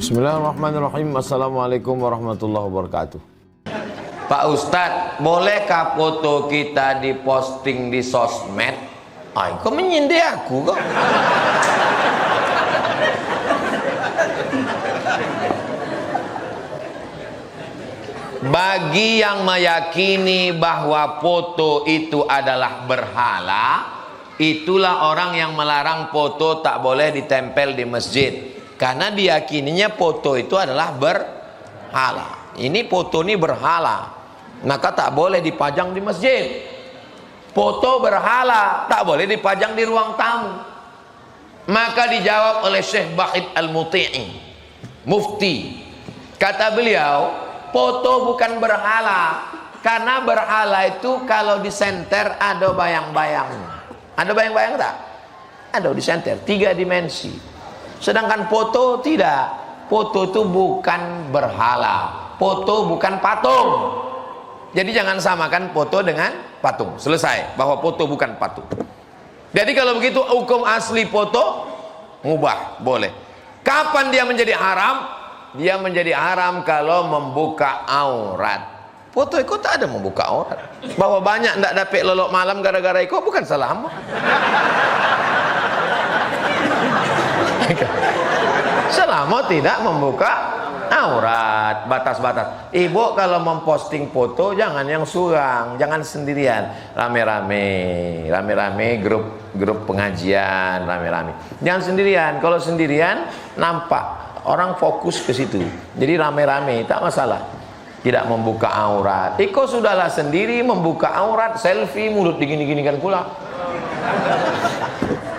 Bismillahirrahmanirrahim. Assalamualaikum warahmatullahi wabarakatuh. Pak Ustadz, bolehkah foto kita diposting di sosmed? Ay, kok menyindir aku kok? Bagi yang meyakini bahwa foto itu adalah berhala, itulah orang yang melarang foto tak boleh ditempel di masjid. Karena diyakininya foto itu adalah berhala. Ini foto ini berhala, maka tak boleh dipajang di masjid. Foto berhala tak boleh dipajang di ruang tamu. Maka dijawab oleh Syekh Bahid Al-Muti'i, mufti. Kata beliau, foto bukan berhala. Karena berhala itu kalau disenter ada bayang-bayang. Ada bayang-bayang tak? Ada disenter, 3 dimensi. Sedangkan foto tidak. Foto itu bukan berhala. Foto bukan patung. Jadi jangan samakan foto dengan patung. Selesai, bahwa foto bukan patung. Jadi kalau begitu hukum asli foto mubah, boleh. Kapan dia menjadi haram? Dia menjadi haram kalau membuka aurat. Foto itu tak ada membuka aurat. Bahwa banyak tidak dapat lelok malam gara-gara itu bukan salahmu. Selama tidak membuka aurat, batas-batas. Ibu kalau memposting foto jangan yang surang, jangan sendirian, rame-rame grup pengajian, rame-rame. Jangan sendirian. Kalau sendirian nampak orang fokus ke situ. Jadi rame-rame, tak masalah. Tidak membuka aurat. Iko sudahlah sendiri membuka aurat, selfie, mulut digini-ginikan pula.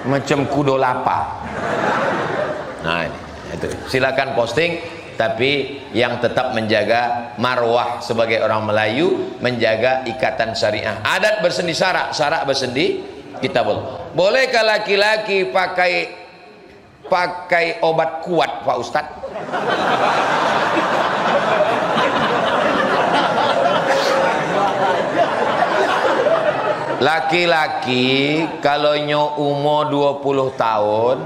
Macam kudo lapa. Nah, itu. Silakan posting, tapi yang tetap menjaga marwah sebagai orang Melayu, menjaga ikatan syariah. Adat bersendi syarak, syarak bersendi kita boleh. Bolehkah laki-laki pakai obat kuat, Pak Ustadz? Laki-laki kalau umur 20 tahun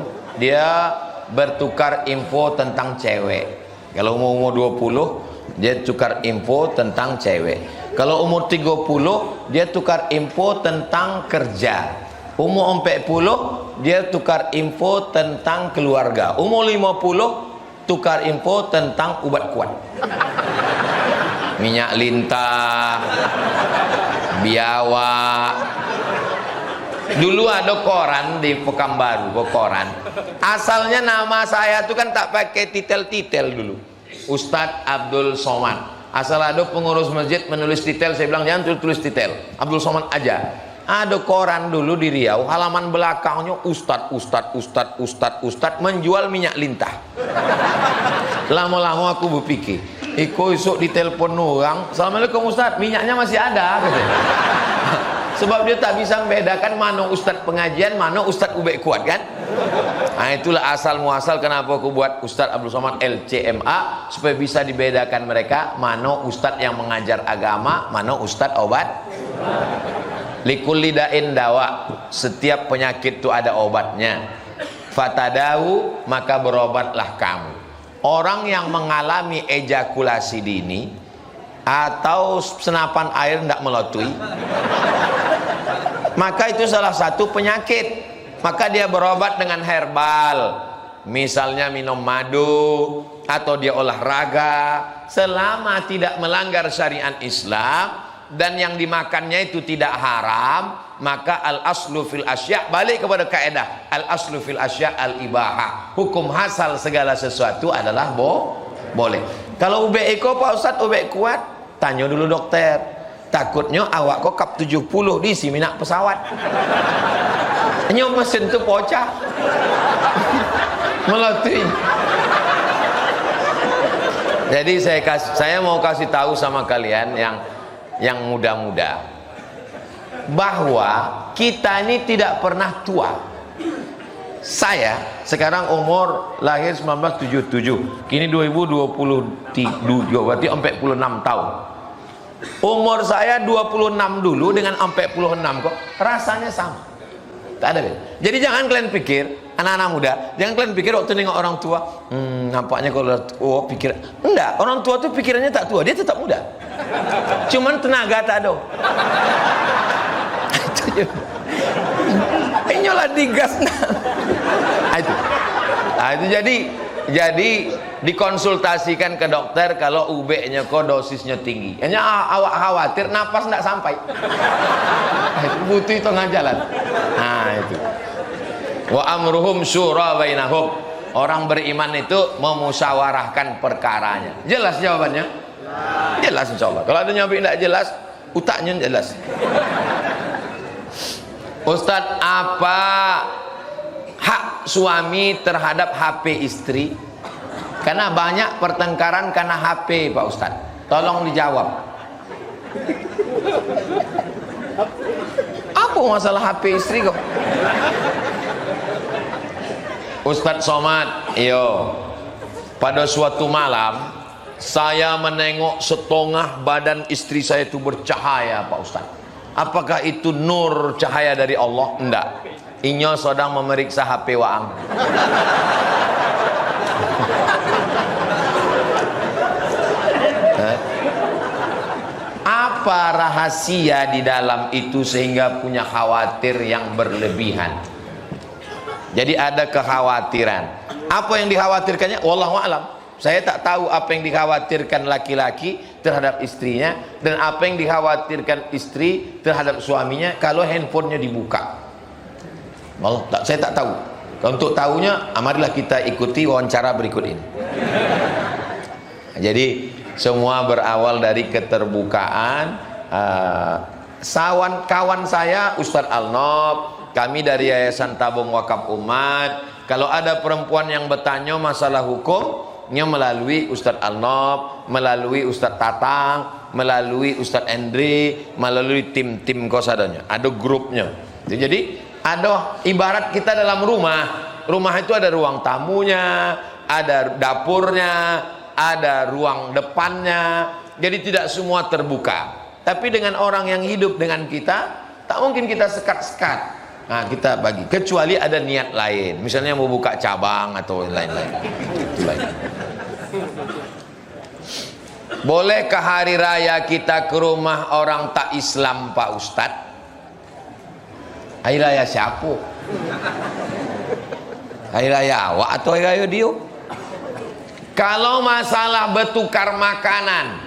dia bertukar info tentang cewek. Kalau umur 20 dia tukar info tentang cewek. Kalau umur 30 dia tukar info tentang kerja. Umur 40 dia tukar info tentang keluarga. Umur 50 tukar info tentang obat kuat. Minyak lintah, biawak. Dulu ada koran di Pekanbaru, koran. Asalnya nama saya itu kan tak pakai titel-titel dulu. Ustadz Abdul Somad. Asal ada pengurus masjid menulis titel, saya bilang jangan tulis titel, Abdul Somad aja. Ada koran dulu di Riau, halaman belakangnya Ustadz menjual minyak lintah. Lama-lama aku berpikir, Iko esok ditelepon orang, Assalamualaikum Ustadz, minyaknya masih ada. Sebab dia tak bisa membedakan mana ustadz pengajian, mana ustadz ubek kuat kan. Nah itulah asal muasal kenapa aku buat Ustadz Abdul Somad LCMA, supaya bisa dibedakan mereka mana ustadz yang mengajar agama, mana ustadz obat. Likulli da'in dawa, setiap penyakit itu ada obatnya. Fatadawu, maka berobatlah kamu. Orang yang mengalami ejakulasi dini atau senapan air tidak melatui, maka itu salah satu penyakit. Maka dia berobat dengan herbal, misalnya minum madu atau dia olahraga, selama tidak melanggar syariat Islam dan yang dimakannya itu tidak haram, maka al aslu fil asya, balik kepada kaidah al aslu fil asya al ibahah, hukum asal segala sesuatu adalah boleh. Kalau ubek eko Pak Ustadz ubek kuat, tanya dulu dokter, takutnya awak kok kap 70 diisi minyak pesawat. Hanya mesin tu pocah. Melatih. Jadi saya mau kasih tahu sama kalian yang muda-muda bahwa kita ini tidak pernah tua. Saya sekarang umur lahir 1977, kini 2023, berarti 46 tahun. Umur saya 26 dulu dengan 46 kok rasanya sama, tak ada beda. Jadi jangan kalian pikir anak-anak muda, jangan kalian pikir waktu nengok orang tua, nampaknya kalau pikir, enggak, orang tua tuh pikirannya tak tua, dia tetap muda. Cuman tenaga tak ada. Nyolah digas. Itu. Itu jadi dikonsultasikan ke dokter kalau UB-nya kok dosisnya tinggi. Hanya awak khawatir napas enggak sampai. Butuh tengah jalan. Nah, itu. Wa amruhum syura bainahum. Orang beriman itu memusyawarahkan perkaranya. Jelas jawabannya? Jelas insyaallah. Kalau ada nyampe enggak jelas, utaknya jelas. Ustadz, apa hak suami terhadap HP istri? Karena banyak pertengkaran karena HP, Pak Ustadz. Tolong dijawab. Apa masalah HP istri kok? Ustadz Somad, iyo. Pada suatu malam, saya menengok setengah badan istri saya itu bercahaya, Pak Ustadz. Apakah itu nur cahaya dari Allah? Enggak. Inyo sedang memeriksa HP Waang. Apa rahasia di dalam itu sehingga punya khawatir yang berlebihan? Jadi ada kekhawatiran. Apa yang dikhawatirkannya? Wallahu a'lam. Saya tak tahu apa yang dikhawatirkan laki-laki terhadap istrinya dan apa yang dikhawatirkan istri terhadap suaminya kalau handphonenya dibuka. Saya tak tahu. Untuk tahunya, marilah kita ikuti wawancara berikut ini. Jadi semua berawal dari keterbukaan. Kawan saya Ustadz Alnob, kami dari Yayasan Tabung Wakaf Umat. Kalau ada perempuan yang bertanya masalah hukum, melalui Ustadz Alnob, melalui Ustadz Tatang, melalui Ustadz Endri, melalui tim-tim kosadanya, ada grupnya. Jadi ada ibarat kita dalam rumah itu ada ruang tamunya, ada dapurnya, ada ruang depannya. Jadi tidak semua terbuka. Tapi dengan orang yang hidup dengan kita, tak mungkin kita sekat-sekat. Nah, kita bagi, kecuali ada niat lain, misalnya mau buka cabang atau lain-lain. Itu lain. Bolehkah hari raya kita ke rumah orang tak Islam, Pak Ustadz? Hari raya siapa? Hari raya awak atau hari raya dia? Kalau masalah bertukar makanan,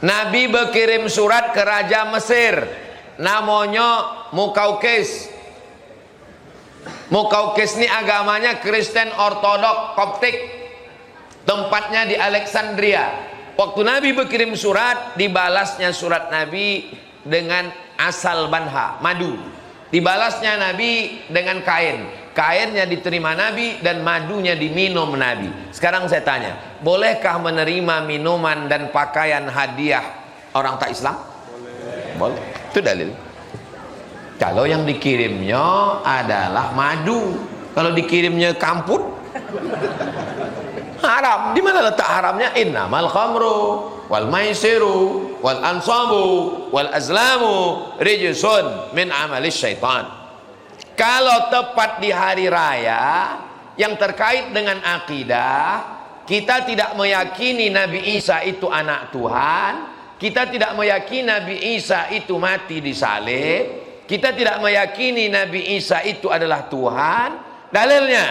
Nabi berkirim surat ke Raja Mesir, namanya Mukaukis. Mukaukis ini agamanya Kristen Ortodok Koptik, tempatnya di Alexandria. Waktu Nabi berkirim surat, dibalasnya surat Nabi dengan asal banha, madu. Dibalasnya Nabi dengan kain. Kainnya diterima Nabi dan madunya diminum Nabi. Sekarang saya tanya, bolehkah menerima minuman dan pakaian hadiah orang tak Islam? Boleh. Itu dalil. Kalau yang dikirimnya adalah madu, kalau dikirimnya kamput, haram. Di mana letak haramnya? Innamal khamru wal maisiru wal ansabu wal azlamu rijsun min amalis syaitan. Kalau tepat di hari raya yang terkait dengan akidah, kita tidak meyakini Nabi Isa itu anak Tuhan, kita tidak meyakini Nabi Isa itu mati di salib, kita tidak meyakini Nabi Isa itu adalah Tuhan. Dalilnya,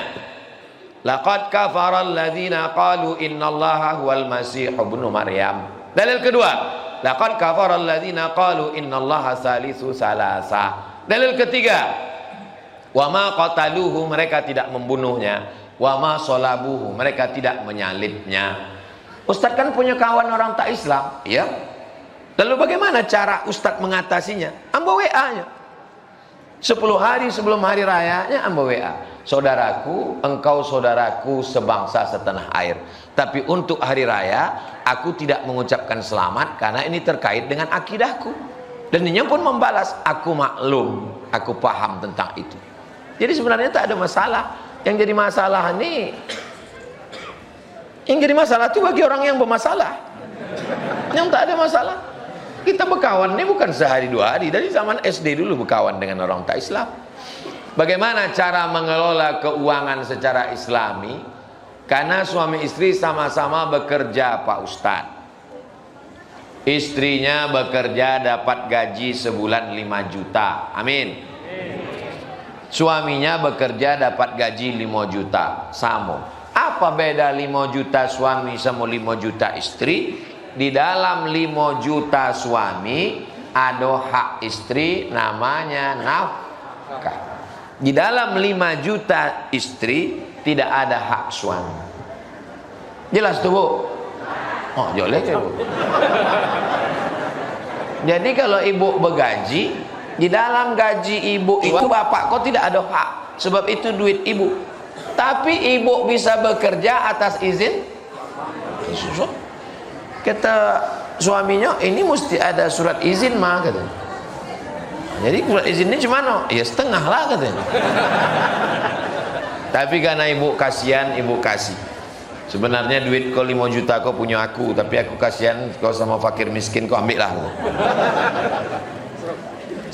laqad kafara alladzina qalu innallaha huwal masih ibnu Maryam. Dalil kedua, laqad kafara alladzina qalu innallaha salisu salasa. Dalil ketiga, wa ma qataluhu, mereka tidak membunuhnya, wa ma salabuhu, mereka tidak menyalibnya. Ustadz kan punya kawan orang tak Islam, ya. Lalu bagaimana cara Ustadz mengatasinya? Ambo WA-nya. 10 hari sebelum hari rayanya ambo WA. Saudaraku, engkau saudaraku sebangsa setanah air. Tapi untuk hari raya, aku tidak mengucapkan selamat karena ini terkait dengan akidahku. Dan dia pun membalas, aku maklum, aku paham tentang itu. Jadi sebenarnya tak ada masalah. Yang jadi masalah ini, yang jadi masalah itu bagi orang yang bermasalah. Yang tak ada masalah. Kita berkawan ini bukan sehari dua hari, dari zaman SD dulu berkawan dengan orang tak Islam. Bagaimana cara mengelola keuangan secara islami? Karena suami istri sama-sama bekerja, Pak Ustadz. Istrinya bekerja dapat gaji sebulan 5 juta. Amin. Suaminya bekerja dapat gaji 5 juta. Sama. Apa beda 5 juta suami sama 5 juta istri? Di dalam 5 juta suami ada hak istri namanya nafkah. Di dalam 5 juta istri tidak ada hak suami. Jelas tuh, Bu? Oh, jolek ya, Bu. Jadi kalau ibu bergaji, di dalam gaji ibu itu bapak kok tidak ada hak, sebab itu duit ibu. Tapi ibu bisa bekerja atas izin. Kata suaminya, ini mesti ada surat izin mah, katanya. Jadi surat izinnya cuma ya setengah lah, katanya. Tapi karena ibu kasihan, ibu kasih. Sebenarnya duit kau 5 juta kau punya aku, tapi aku kasihan kau sama fakir miskin, kau ambil lah.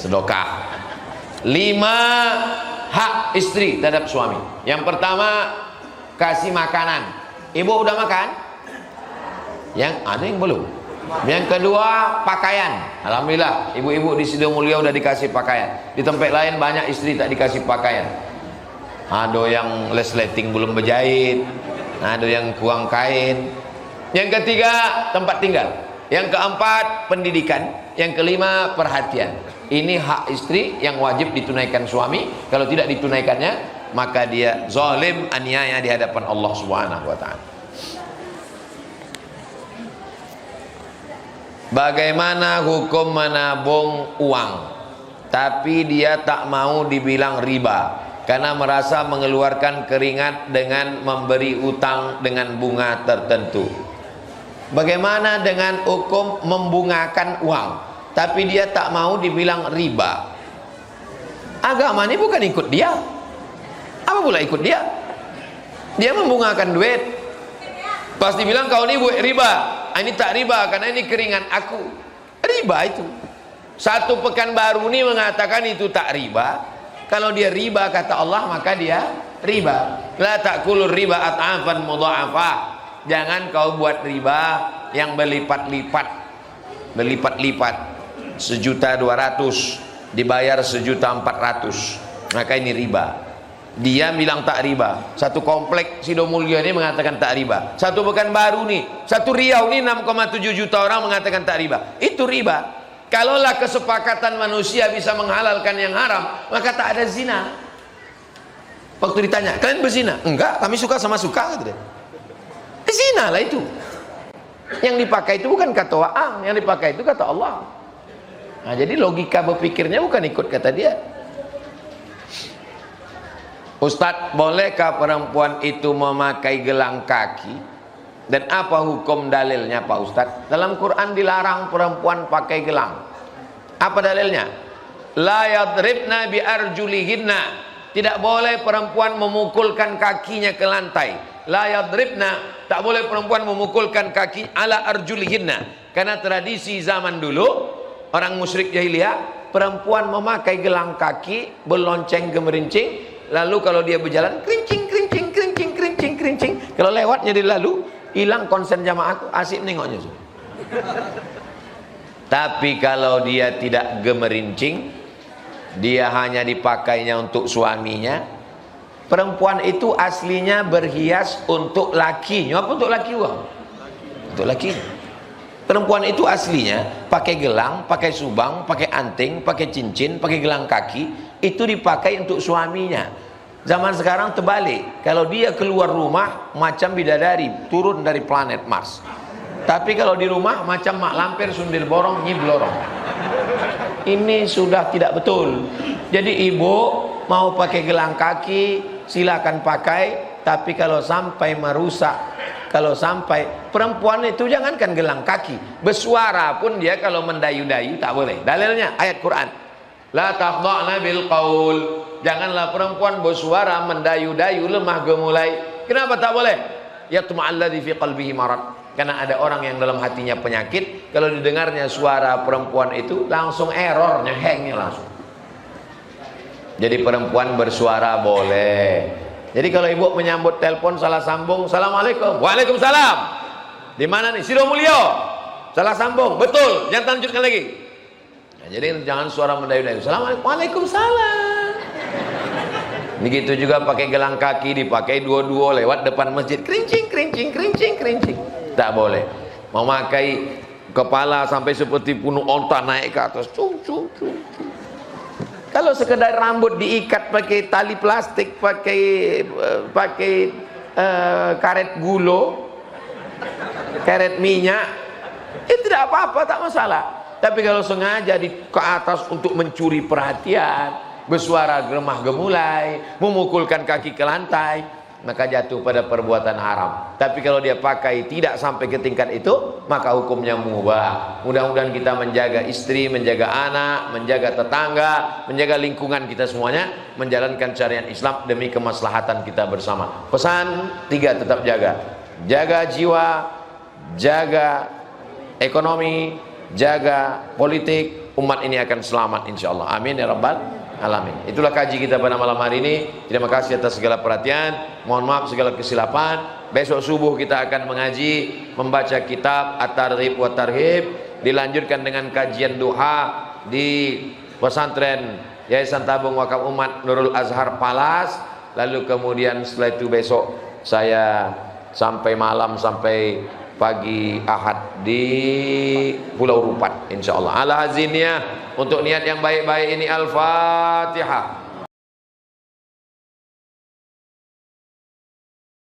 Sedekah. 5 hak istri terhadap suami. Yang pertama, kasih makanan. Ibu udah makan? Yang ada yang belum. Yang kedua, pakaian. Alhamdulillah, ibu-ibu di Sidomulyo udah dikasih pakaian. Di tempat lain banyak istri tak dikasih pakaian. Ada yang resleting belum berjahit, ada yang kurang kain. Yang ketiga, tempat tinggal. Yang keempat, pendidikan. Yang kelima, perhatian. Ini hak istri yang wajib ditunaikan suami. Kalau tidak ditunaikannya, maka dia zalim, aniaya di hadapan Allah Subhanahu wa taala. Bagaimana hukum menabung uang tapi dia tak mau dibilang riba karena merasa mengeluarkan keringat dengan memberi utang dengan bunga tertentu? Bagaimana dengan hukum membungakan uang tapi dia tak mau dibilang riba? Agama ini bukan ikut dia. Apa pula ikut dia? Dia membungakan duit, pasti bilang kau ini buat riba. Ini tak riba karena ini keringat aku. Riba itu. Satu pekan baru ini mengatakan itu tak riba. Kalau dia riba kata Allah, maka dia riba. La ta'kulur riba at'afan mudha'afah. Jangan kau buat riba yang berlipat-lipat. Berlipat-lipat. 1.200.000 dibayar 1.400.000. Maka ini riba. Dia bilang tak riba. Satu komplek Sidomulyo ini mengatakan tak riba. Satu Pekanbaru nih, satu Riau nih 6,7 juta orang mengatakan tak riba. Itu riba. Kalaulah kesepakatan manusia bisa menghalalkan yang haram, maka tak ada zina. Waktu ditanya, kalian berzina? Enggak, kami suka sama suka, gitu deh. Zina lah itu. Yang dipakai itu bukan kata Waang, yang dipakai itu kata Allah. Nah, jadi logika berpikirnya bukan ikut kata dia. Ustadz, bolehkah perempuan itu memakai gelang kaki? Dan apa hukum dalilnya, Pak Ustadz? Dalam Quran dilarang perempuan pakai gelang. Apa dalilnya? La yadribna bi arjulihinna. Tidak boleh perempuan memukulkan kakinya ke lantai. La yadribna, tak boleh perempuan memukulkan kaki ala arjulihinna. Karena tradisi zaman dulu, orang musyrik jahiliyah, perempuan memakai gelang kaki, berlonceng gemerincing. Lalu kalau dia berjalan, kerincing, kerincing, kerincing, kerincing, kerincing. Kalau lewatnya dia lalu, hilang konsen jamaah, asik nengoknya. Tapi kalau dia tidak gemerincing, dia hanya dipakainya untuk suaminya. Perempuan itu aslinya berhias untuk lakinya. Apa untuk laki uang? Untuk laki. Perempuan itu aslinya pakai gelang, pakai subang, pakai anting, pakai cincin, pakai gelang kaki. Itu dipakai untuk suaminya. Zaman sekarang terbalik. Kalau dia keluar rumah macam bidadari turun dari planet Mars. Tapi kalau di rumah macam mak lampir sundil borong nyiblorong. Ini sudah tidak betul. Jadi ibu mau pakai gelang kaki silakan pakai, tapi kalau sampai merusak, kalau sampai perempuan itu jangankan gelang kaki, bersuara pun dia kalau mendayu-dayu tak boleh. Dalilnya ayat Quran. La taqda'na bil qaul. Janganlah perempuan bersuara mendayu-dayu lemah gemulai. Kenapa tak boleh? Yatma'alladzi fi qalbihi marad. Karena ada orang yang dalam hatinya penyakit, kalau didengarnya suara perempuan itu langsung errornya, hangnya langsung. Jadi perempuan bersuara boleh. Jadi kalau ibu menyambut telepon salah sambung, assalamualaikum, waalaikumsalam. Di mana nih? Sidomulyo. Salah sambung, betul. Jangan lanjutkan lagi. Nah, jadi jangan suara mendayu-dayu. Assalamualaikum, waalaikumsalam. Begitu juga pakai gelang kaki, dipakai dua-dua lewat depan masjid, kerincing, kerincing, kerincing, kerincing. Tak boleh. Memakai kepala sampai seperti punuh onta naik ke atas. Cung, cung, cung, cung. Kalau sekedar rambut diikat pakai tali plastik, pakai karet gulo, karet minyak, itu tidak apa-apa, tak masalah. Tapi kalau sengaja ke atas untuk mencuri perhatian, bersuara gemah gemulai, memukulkan kaki ke lantai, maka jatuh pada perbuatan haram. Tapi kalau dia pakai tidak sampai ke tingkat itu, maka hukumnya mubah. Mudah-mudahan kita menjaga istri, menjaga anak, menjaga tetangga, menjaga lingkungan kita semuanya, menjalankan syariat Islam demi kemaslahatan kita bersama. Pesan 3 tetap jaga. Jaga jiwa, jaga ekonomi, jaga politik, umat ini akan selamat insyaallah. Amin ya rabbal alamin. Itulah kaji kita pada malam hari ini. Terima kasih atas segala perhatian. Mohon maaf segala kesilapan. Besok subuh kita akan mengaji, membaca kitab At-Targhib wa Tarhib, dilanjutkan dengan kajian duha di pesantren Yayasan Tabung Wakaf Umat Nurul Azhar Palas. Lalu kemudian setelah itu besok saya sampai malam, sampai pagi Ahad di Pulau Rupat insyaallah. Ala hazinnya, untuk niat yang baik-baik ini Al-Fatihah.